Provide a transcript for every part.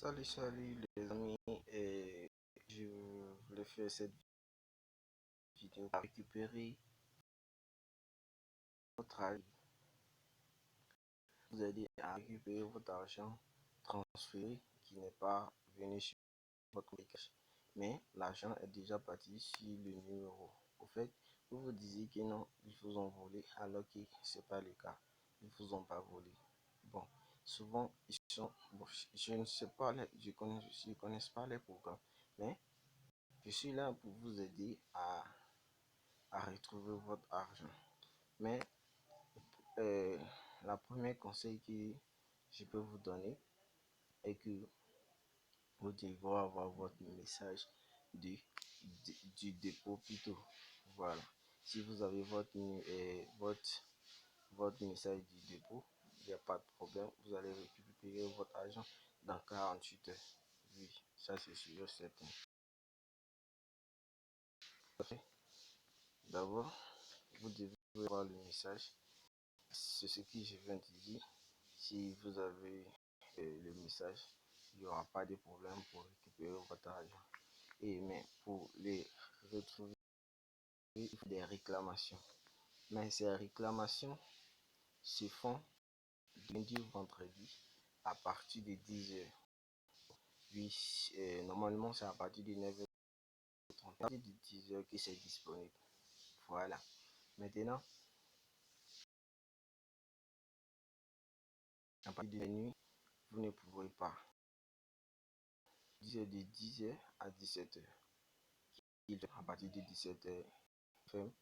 Salut les amis, et je voulais faire cette vidéo pour récupérer votre argent, vous aider à récupérer votre argent transféré qui n'est pas venu sur votre compte cash, mais l'argent est déjà parti sur le numéro. Au fait, vous vous disiez que non, ils vous ont volé, alors que ce n'est pas le cas, ils vous ont pas volé. Bon, souvent ils sont, bon, je ne sais pas, je connais pas les programmes, mais je suis là pour vous aider à retrouver votre argent. Mais euh, la première conseil que je peux vous donner est que vous devez avoir votre message du dépôt plutôt. Voilà. Si vous avez votre message du dépôt, il n'y a pas de problème. Vous allez récupérer votre argent dans 48 heures. Oui, ça c'est sûr, certain. D'abord, vous devez avoir le message. C'est ce que je viens de dire. Si vous avez le message, il n'y aura pas de problème pour récupérer votre argent. Et mais pour les retrouver, il faut des réclamations. Mais ces réclamations se font du lundi au vendredi à partir de 10 h. Oui, normalement c'est à partir de 9h30, à partir de 10 h que c'est disponible. Voilà. Maintenant, à partir de la nuit, vous ne pouvez pas. 10 h de 10 h à 17 h. À partir de 17 h, fait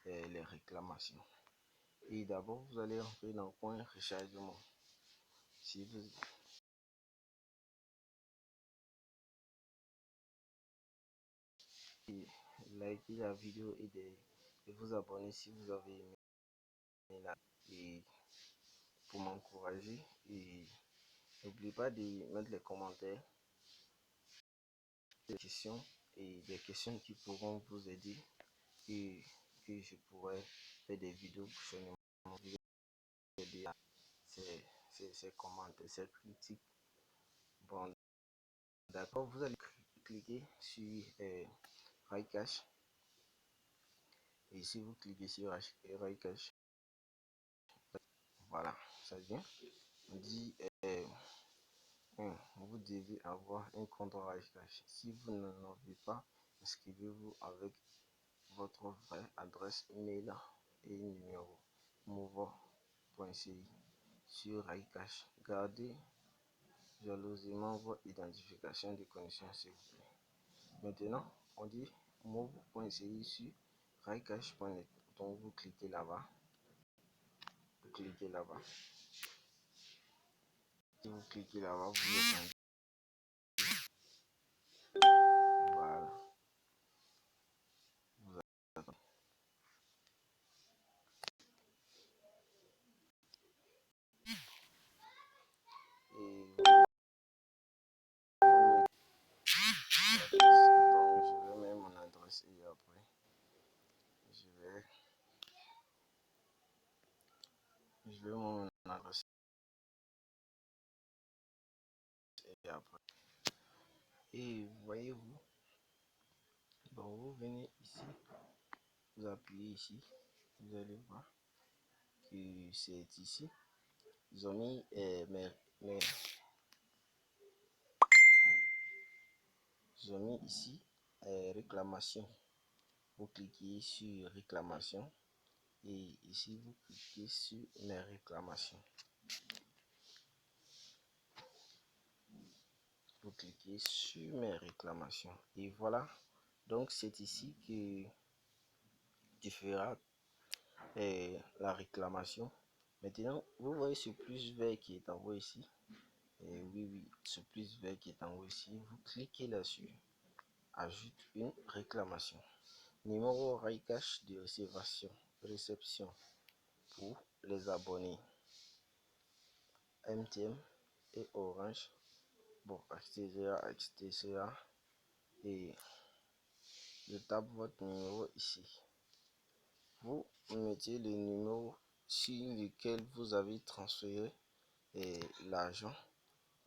les réclamations. Et d'abord, vous allez entrer dans le coin rechargement. Si vous likez la vidéo et vous abonner si vous avez aimé et pour m'encourager, et n'oubliez pas de mettre les commentaires, des questions et des questions qui pourront vous aider et que je pourrais faire des vidéos prochainement pour aider à ces commentaires, ces critiques. Bon, d'accord, vous allez cliquer sur RaiCash, et si vous cliquez sur RaiCash, voilà, ça vient. On dit vous devez avoir un compte RaiCash. Si vous n'en avez pas, inscrivez-vous avec votre vraie adresse email et numéro movo.ci sur RaiCash. Gardez jalousement votre identification de connexion, s'il vous plaît. Maintenant, on dit move.ci sur RaiCash.net. Donc vous cliquez là-bas. Vous cliquez là-bas. Si vous cliquez là-bas, vous attendez. Voilà. Vous attendez. Et donc je vais mettre mon adresse et après je vais mon adresse et après. Et voyez-vous, bon, vous venez ici, vous appuyez ici, vous allez voir que c'est ici. Ils ont mis ils ont mis ici réclamation. Vous cliquez sur réclamation et ici vous cliquez sur mes réclamations. Vous cliquez sur mes réclamations et voilà. Donc c'est ici que tu feras la réclamation. Maintenant, vous voyez ce plus vert qui est en haut ici. Et oui, ce plus vert qui est en haut ici, vous cliquez là-dessus. Ajoute une réclamation. Numéro RaiCash de réception pour les abonnés MTM et Orange. Bon, etc. Et je tape votre numéro ici. Vous mettez le numéro sur lequel vous avez transféré l'argent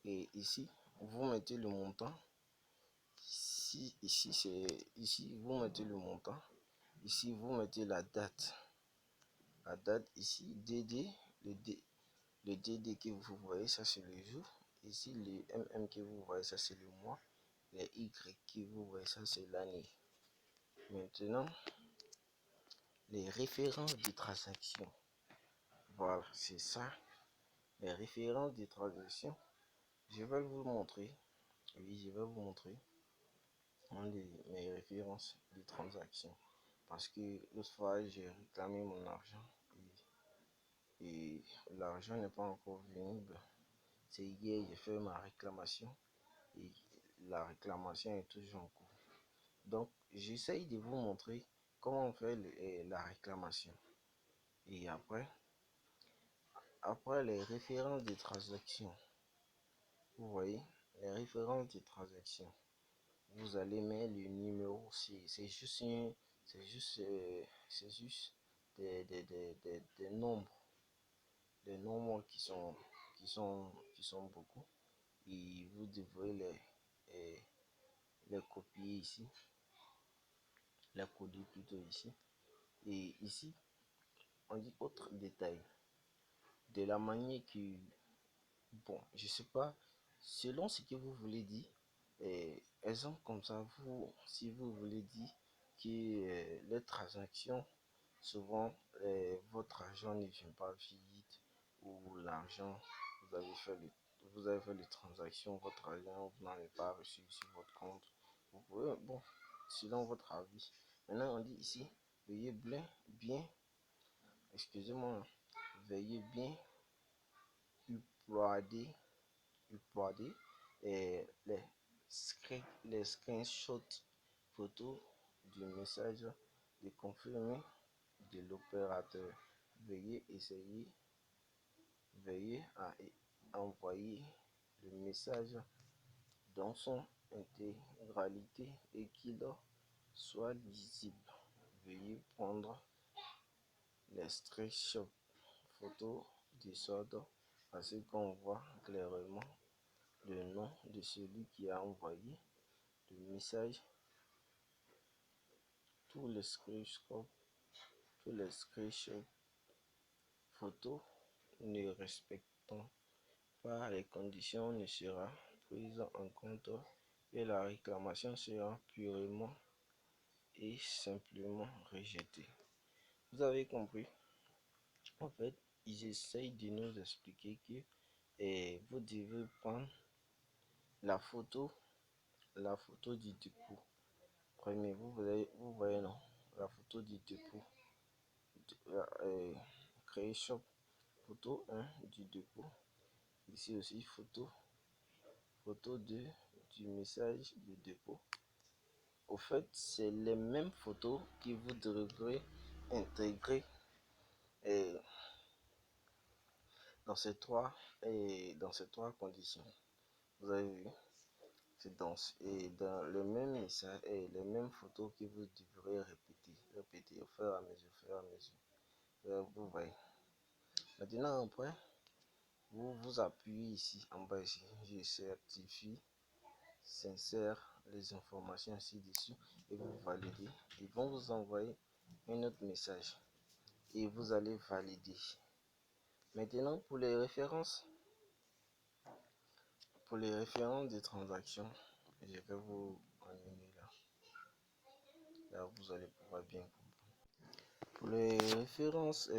et ici vous mettez le montant. Ici, vous mettez le montant. Ici, vous mettez la date. La date ici, DD, le DD que vous voyez, ça c'est le jour. Ici, le MM que vous voyez, ça c'est le mois. Les Y que vous voyez, ça c'est l'année. Maintenant, les références des transactions. Voilà, c'est ça. Les références des transactions. Je vais vous montrer. Oui, je vais vous montrer mes références des transactions. Parce que l'autre fois, j'ai réclamé mon argent. Et l'argent n'est pas encore venu. C'est hier, j'ai fait ma réclamation. Et la réclamation est toujours en cours. Donc, j'essaye de vous montrer comment on fait la réclamation. Et après les références des transactions, vous voyez, les références des transactions, vous allez mettre le numéro, c'est juste des nombres, qui sont beaucoup, et vous devrez les copier ici, les coder plutôt ici, et ici, on dit autre détail, de la manière que, bon, je sais pas, selon ce que vous voulez dire, exemple comme ça, si vous voulez dire que les transactions, souvent, votre argent ne vient pas vite, ou l'argent, vous avez fait les transactions, votre argent, vous n'avez pas reçu sur votre compte, vous pouvez, bon, selon votre avis. Maintenant, on dit ici, veuillez bien, excusez-moi, veuillez bien uploader les screenshots photos du message de confirmer de l'opérateur. Veuillez à envoyer le message dans son intégralité et qu'il soit lisible. Veuillez prendre les screenshots photos du solde parce qu'on voit clairement le nom de celui qui a envoyé le message. Tous les screenshots photos ne respectant pas les conditions ne sera prise en compte et la réclamation sera purement et simplement rejetée. Vous avez compris? En fait, ils essayent de nous expliquer que vous devez prendre la photo du dépôt. Premier, vous voyez non, la photo du dépôt, création photo 1 du dépôt. Ici aussi photo 2 du message du dépôt. Au fait, c'est les mêmes photos que vous devrez intégrer dans ces trois conditions. Vous avez vu? C'est dans le même message et les mêmes photos que vous devrez répéter au fur et à mesure. Vous voyez. Maintenant, après, vous vous appuyez ici en bas ici. Je certifie, sincère les informations ci-dessus et vous validez. Ils vont vous envoyer un autre message et vous allez valider. Maintenant, pour les références des transactions, je vais vous emmener là. Là, vous allez pouvoir bien comprendre. Pour les références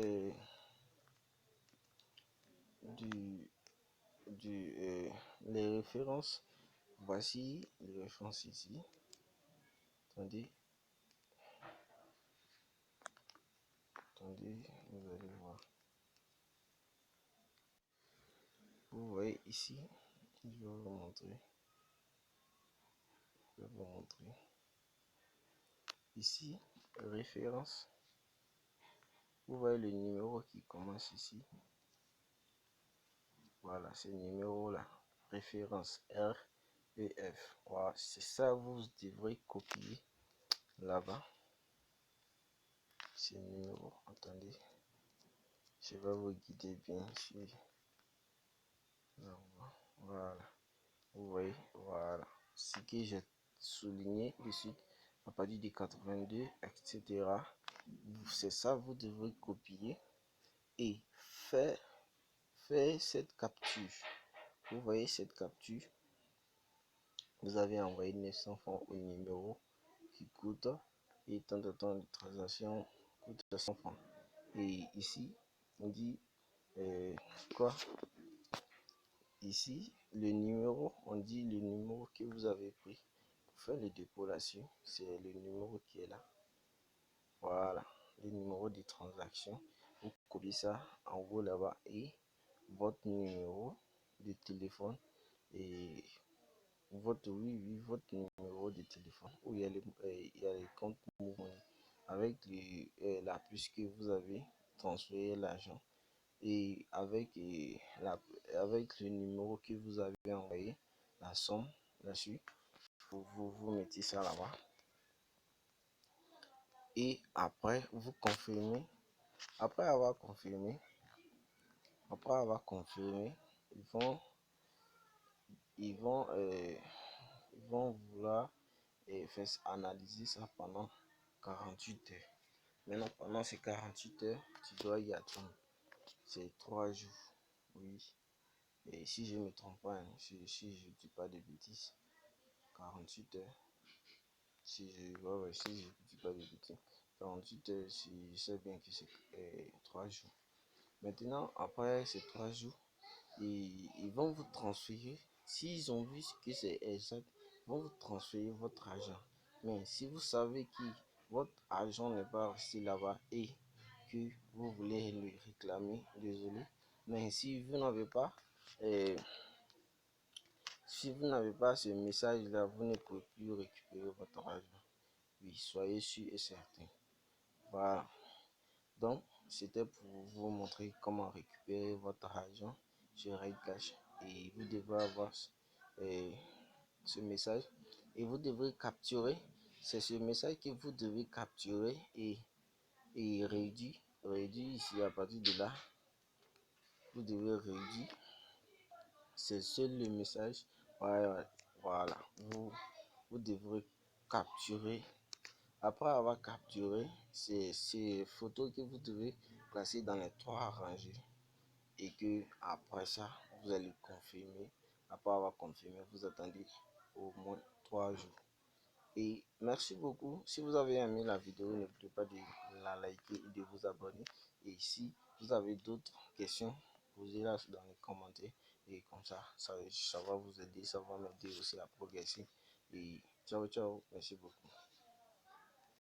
les références, voici les références ici. Attendez, vous allez voir. Vous voyez ici, je vais vous montrer. Ici, référence. Vous voyez le numéro qui commence ici. Voilà, ce numéro là. Référence REF. Voilà, c'est ça, vous devrez copier là-bas. Ce numéro, attendez. Je vais vous guider bien ici. Voilà. Vous voyez, ce que j'ai souligné ici, à partir de 82, etc. C'est ça, vous devrez copier et faire cette capture. Vous voyez cette capture, vous avez envoyé 900 francs au numéro qui coûte, et tant de temps de transaction coûte 100 francs. Et ici, on dit quoi? Ici, le numéro, on dit le numéro que vous avez pris pour faire le dépôt là-dessus, c'est le numéro qui est là. Voilà, le numéro de transaction. Vous copiez ça en haut là-bas et votre numéro de téléphone et votre numéro de téléphone où il y a les comptes Mouvement avec la puce que vous avez transféré l'argent et avec le numéro que vous avez envoyé la somme là-dessus. Vous mettez ça là-bas et après vous confirmez. Après avoir confirmé, ils vont vouloir faire analyser ça pendant 48 heures. Maintenant, pendant ces 48 heures, tu dois y attendre. C'est 3 jours. Oui. Et si je ne me trompe pas, hein, si je ne dis pas de bêtises, 48 heures. Si je ne dis pas de bêtises, 48 heures, je sais bien que c'est 3 jours. Maintenant, après ces 3 jours, ils vont vous transférer. S'ils ont vu que c'est exact, ils vont vous transférer votre argent. Mais si vous savez que votre argent n'est pas resté là-bas et que vous voulez le réclamer, désolé. Mais si vous n'avez pas, ce message-là, vous ne pouvez plus récupérer votre argent. Oui, soyez sûr et certain. Voilà. Donc, c'était pour vous montrer comment récupérer votre argent sur RaidCash. Et vous devez avoir ce message. Et vous devrez capturer. C'est ce message que vous devez capturer et réduire ici à partir de là. Vous devez réduire. C'est seul le message. Voilà. Vous devrez capturer. Après avoir capturé, ces photos que vous devez placer dans les 3 rangées et que après ça, vous allez confirmer. Après avoir confirmé, vous attendez au moins 3 jours. Et merci beaucoup. Si vous avez aimé la vidéo, n'oubliez pas de la liker et de vous abonner. Et si vous avez d'autres questions, posez-les dans les commentaires. Et comme ça va vous aider, ça va m'aider aussi à progresser. Et ciao, ciao. Merci beaucoup.